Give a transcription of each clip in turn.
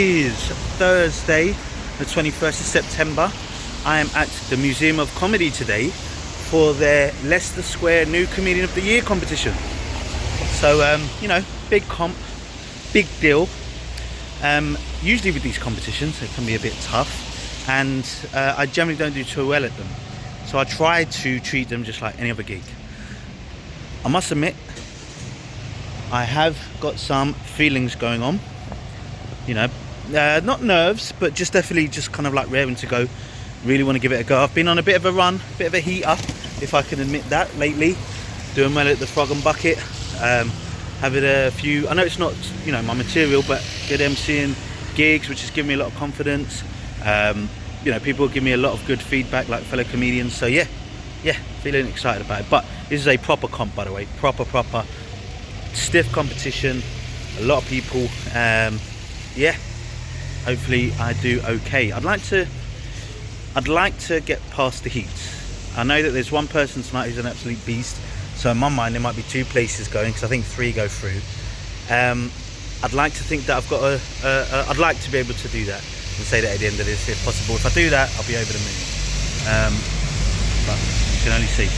is Thursday, the 21st of September. I am at the Museum of Comedy today for their Leicester Square New Comedian of the Year competition. So, big comp, big deal. Usually with these competitions, they can be a bit tough, and I generally don't do too well at them. So I try to treat them just like any other gig. I must admit, I have got some feelings going on. Not nerves, but just definitely just kind of like raring to go. Really want to give it a go. I've been on a bit of a run, bit of a heater, if I can admit that, lately. Doing well at the Frog and Bucket. Having a few, I know it's not, my material, but good MCing gigs, which has given me a lot of confidence. People give me a lot of good feedback, like fellow comedians. So yeah, feeling excited about it. But this is a proper comp, by the way. Proper stiff competition. A lot of people. Hopefully I do okay. I'd like to get past the heat. I know that there's one person tonight who's an absolute beast, so in my mind there might be two places going, because I think 3 go through. I'd like to think that I've got I'd like to be able to do that and say that at the end of this, if possible. If I do that, I'll be over the moon. But you can only see.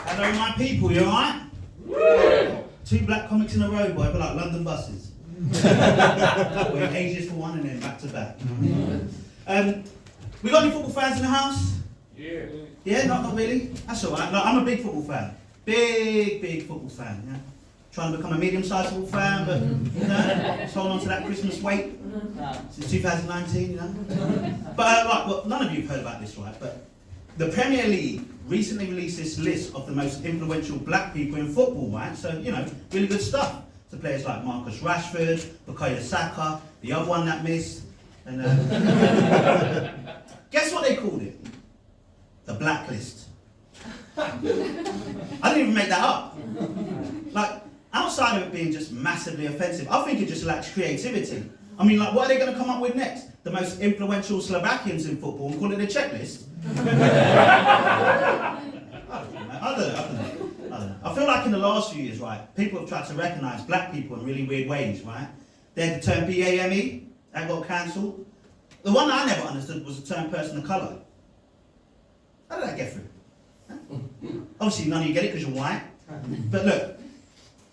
Hello, my people, you alright? 2 black comics in a row, boy, but like London buses. We're ages for one and then back to back. We got any football fans in the house? Yeah. Yeah, not really? That's alright. Like, I'm a big football fan. Big football fan, yeah. Trying to become a medium-sized football fan, but, just hold on to that Christmas wait. Since 2019, But, none of you have heard about this, right? But the Premier League recently released this list of the most influential black people in football, right? So, really good stuff. So players like Marcus Rashford, Bukayo Saka, the other one that missed. And guess what they called it? The Blacklist. I didn't even make that up. Like, outside of it being just massively offensive, I think it just lacks creativity. I mean, what are they going to come up with next? The most influential Slovakians in football and call it a checklist? I don't know. I feel like in the last few years, right, people have tried to recognise black people in really weird ways, right? They had the term BAME, that got cancelled. The one I never understood was the term person of colour. How did that get through? Huh? Obviously none of you get it because you're white. But look,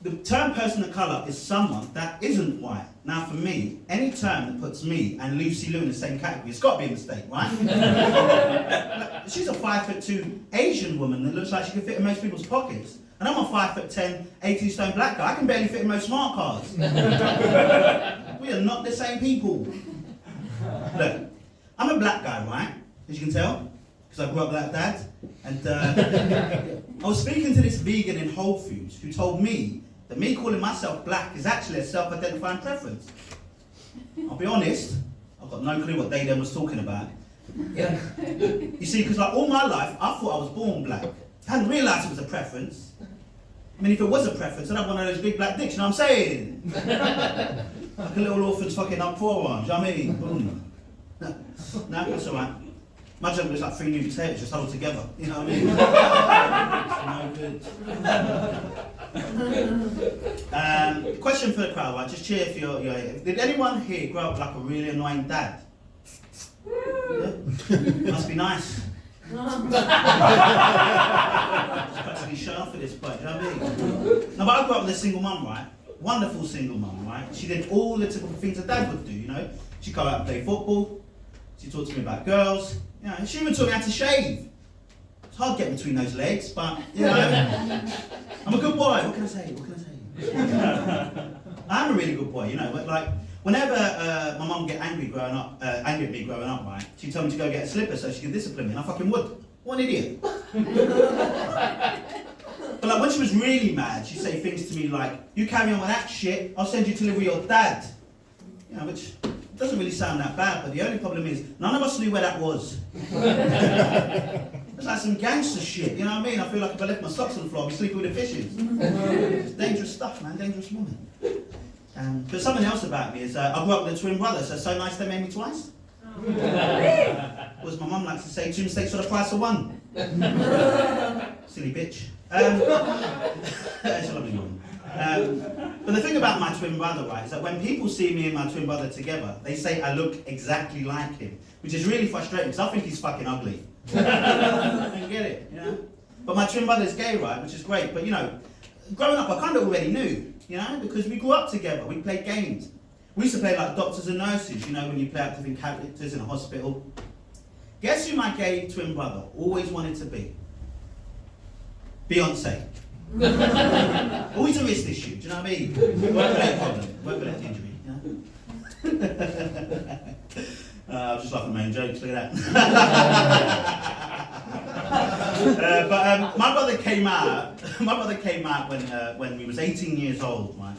the term person of colour is someone that isn't white. Now for me, any term that puts me and Lucy Liu in the same category, it's got to be a mistake, right? She's a 5'2" Asian woman that looks like she can fit in most people's pockets. And I'm a 5'10", 80-stone black guy. I can barely fit in most smart cars. We are not the same people. Look, I'm a black guy, right? As you can tell, because I grew up like that. And I was speaking to this vegan in Whole Foods who told me that me calling myself black is actually a self-identifying preference. I'll be honest, I've got no clue what they then was talking about. Yeah. You see, because all my life, I thought I was born black. I hadn't realised it was a preference. I mean, if it was a preference, I'd have one of those big black dicks, you know what I'm saying? Like a little orphan's fucking up forearms, you know what I mean? Boom. No, that's alright. My joke was like 3 new potatoes just huddled together, you know what I mean? No good. Question for the crowd, right? Just cheer if you're did anyone here grow up like a really annoying dad? Yeah? Must be nice. Just practically shut off at this point, you know what I mean? No, but I grew up with a single mum, right? Wonderful single mum, right? She did all the typical things a dad would do, She'd go out and play football. She talked to me about girls. She even taught me how to shave. It's hard getting between those legs, but, I'm a good boy. What can I say? I'm a really good boy, but whenever my mum would get angry at me growing up, right, she'd tell me to go get a slipper so she could discipline me, and I fucking would. What an idiot. But like when she was really mad, she'd say things to me like, "You carry on with that shit, I'll send you to live with your dad." You know, which doesn't really sound that bad, but the only problem is none of us knew where that was. It's like some gangster shit, you know what I mean? I feel like if I left my socks on the floor, I'd be sleeping with the fishes. It's dangerous stuff, man, dangerous woman. But something else about me is I grew up with a twin brother, so nice they made me twice. Or as my mum likes to say, 2 mistakes for the price of 1. Silly bitch. It's a lovely woman. But the thing about my twin brother, right, is that when people see me and my twin brother together, they say I look exactly like him, which is really frustrating because I think he's fucking ugly. I don't get it, you know? But my twin brother's gay, right, which is great. But, you know, growing up, I kind of already knew, you know, because we grew up together, we played games. We used to play like doctors and nurses, you know, when you play out different characters in a hospital. Guess who my gay twin brother always wanted to be? Beyonce. Always a wrist issue, do you know what I mean? Work-related problem, work-related injury, you know? I was just laughing at my own jokes, look at that. But my brother came out when he was 18 years old, right?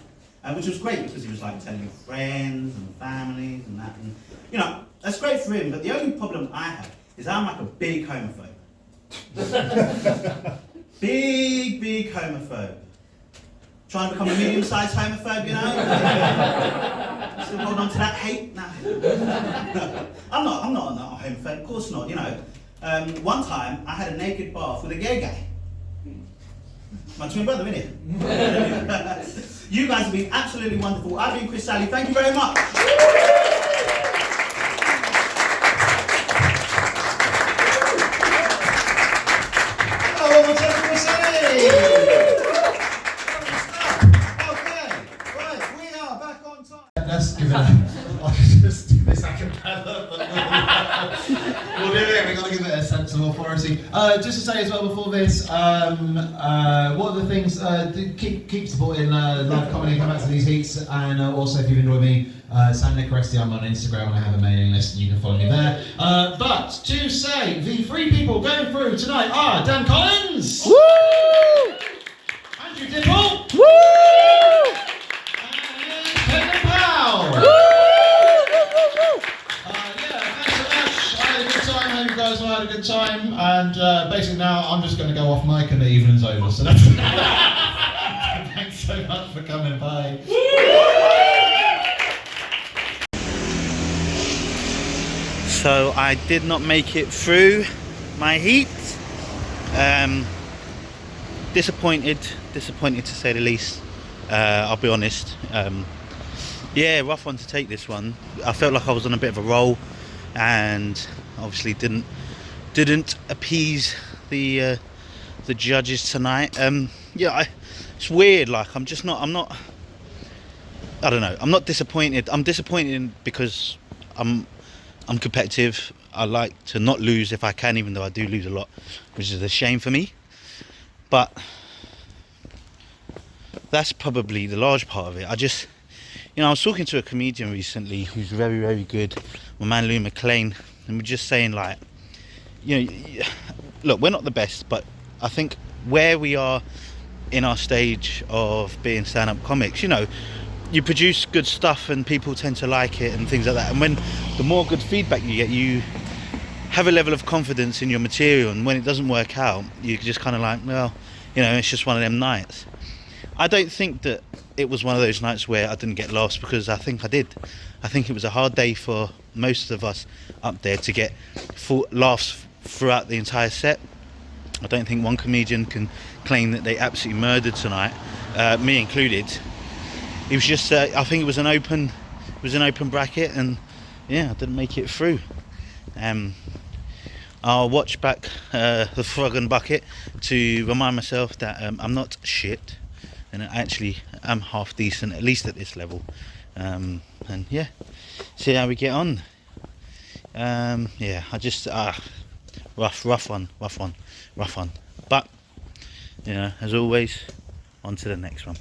Which was great because he was like telling friends and families and that, and you know, that's great for him, but the only problem I have is I'm like a big homophobe. Big homophobe. Trying to become a medium-sized homophobe, you know? Still hold on to that hate? No. I'm not a homophobe, of course not, you know. One time, I had a naked bath with a gay guy. My twin brother, innit? You guys have been absolutely wonderful. I've been Chris Sally, thank you very much. Let's give it I'll just do this a cappella. We'll do it, we've got to give it a sense of authority. Just to say as well before this, what are the things, keep supporting live comedy, come out to these heats, and also if you've enjoyed me, San Nicoresti, I'm on Instagram and I have a mailing list and you can follow me there. But to say, the 3 people going through tonight are Dan Collins! Woo! Andrew Dipple! Woo! I had a good time, and basically now I'm just going to go off mic and the evening's over, so that's thanks so much for coming by. So I did not make it through my heat. Disappointed to say the least. I'll be honest. Yeah, rough one to take this one. I felt like I was on a bit of a roll, and obviously didn't appease the judges tonight. Yeah, it's weird. Like I'm not. I don't know. I'm not disappointed. I'm disappointed because I'm competitive. I like to not lose if I can, even though I do lose a lot, which is a shame for me. But that's probably the large part of it. I just, I was talking to a comedian recently who's very, very good, my man Lou McLean, and we're just saying like, look, we're not the best, but I think where we are in our stage of being stand-up comics, you produce good stuff and people tend to like it and things like that. And when the more good feedback you get, you have a level of confidence in your material, and when it doesn't work out, you just kind of like, well, it's just one of them nights. I don't think that it was one of those nights where I didn't get laughs, because I think I did. I think it was a hard day for most of us up there to get full laughs throughout the entire set. I don't think one comedian can claim that they absolutely murdered tonight, me included. It was just, I think it was an open bracket, and yeah, I didn't make it through. I'll watch back the Frog and Bucket to remind myself that I'm not shit, and I actually am half decent, at least at this level. And yeah, see how we get on. Yeah, I just rough one. But as always, on to the next one.